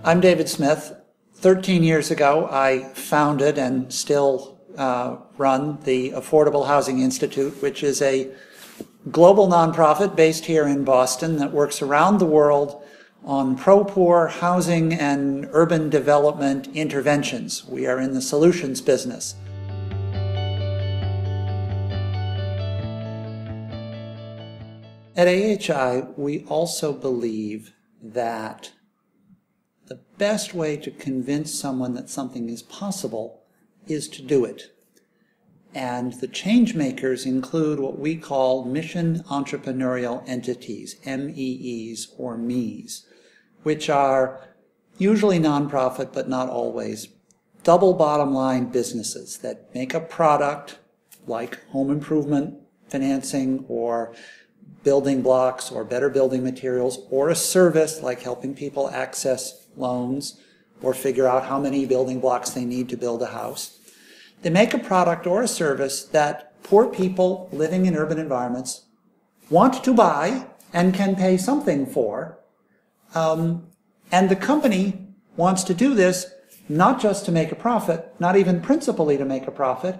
I'm David Smith. 13 years ago, I founded and still run the Affordable Housing Institute, which is a global nonprofit based here in Boston that works around the world on pro-poor housing and urban development interventions. We are in the solutions business. At AHI, we also believe that the best way to convince someone that something is possible is to do it. And the change makers include what we call mission entrepreneurial entities, MEEs or MEs, which are usually nonprofit but not always, double bottom line businesses that make a product like home improvement financing or building blocks or better building materials, or a service like helping people access loans or figure out how many building blocks they need to build a house. They make a product or a service that poor people living in urban environments want to buy and can pay something for. And the company wants to do this not just to make a profit, not even principally to make a profit,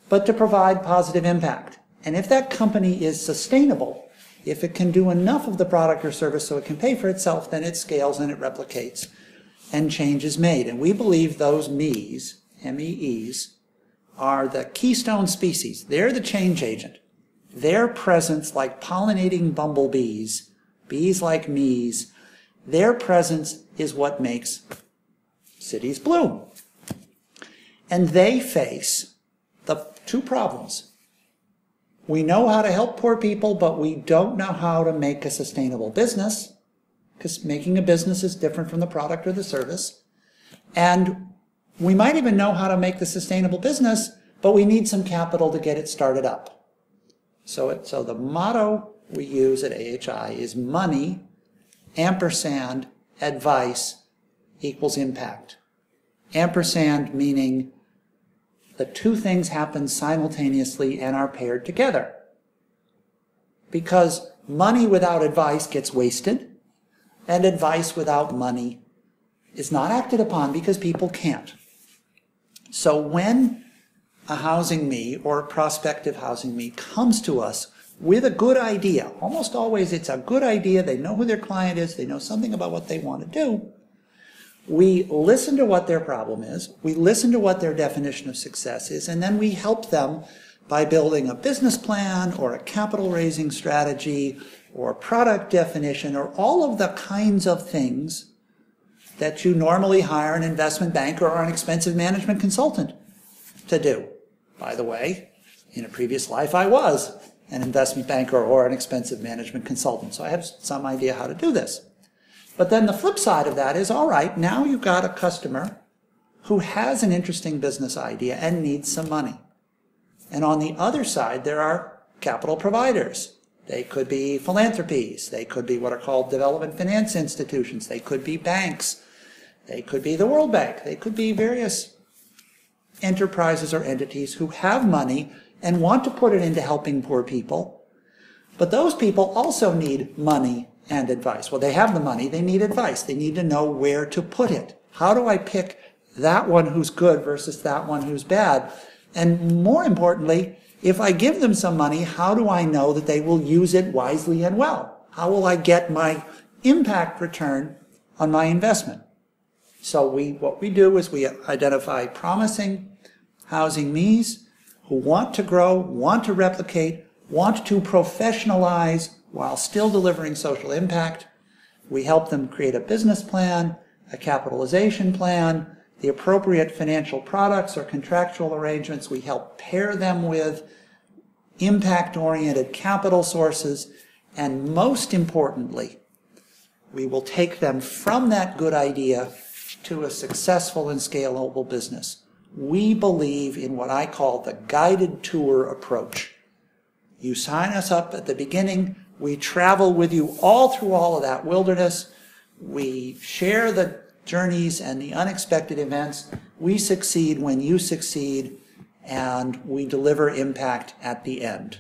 but to provide positive impact. And if that company is sustainable, if it can do enough of the product or service so it can pay for itself, then it scales and it replicates and change is made. And we believe those MEs, MEEs, are the keystone species. They're the change agent. Their presence, like pollinating bumblebees, bees like MEs, their presence is what makes cities bloom. And they face the two problems. We know how to help poor people, but we don't know how to make a sustainable business, because making a business is different from the product or the service. And we might even know how to make the sustainable business, but we need some capital to get it started up. So the motto we use at AHI is money, ampersand, advice equals impact. Ampersand meaning the two things happen simultaneously and are paired together. Because money without advice gets wasted, and advice without money is not acted upon because people can't. So when a housing me or a prospective housing me comes to us with a good idea, almost always it's a good idea, they know who their client is, they know something about what they want to do, we listen to what their problem is, we listen to what their definition of success is, and then we help them by building a business plan or a capital raising strategy or product definition or all of the kinds of things that you normally hire an investment banker or an expensive management consultant to do. By the way, in a previous life I was an investment banker or an expensive management consultant, so I have some idea how to do this. But then the flip side of that is, all right, now you've got a customer who has an interesting business idea and needs some money. And on the other side, there are capital providers. They could be philanthropies. They could be what are called development finance institutions. They could be banks. They could be the World Bank. They could be various enterprises or entities who have money and want to put it into helping poor people. But those people also need money and advice. Well, they have the money, they need advice. They need to know where to put it. How do I pick that one who's good versus that one who's bad? And more importantly, if I give them some money, how do I know that they will use it wisely and well? How will I get my impact return on my investment? So what we do is we identify promising housing MEs who want to grow, want to replicate, want to professionalize while still delivering social impact. We help them create a business plan, a capitalization plan, the appropriate financial products or contractual arrangements. We help pair them with impact-oriented capital sources, and most importantly, we will take them from that good idea to a successful and scalable business. We believe in what I call the guided tour approach. You sign us up at the beginning, we travel with you all through all of that wilderness, we share the journeys and the unexpected events, we succeed when you succeed, and we deliver impact at the end.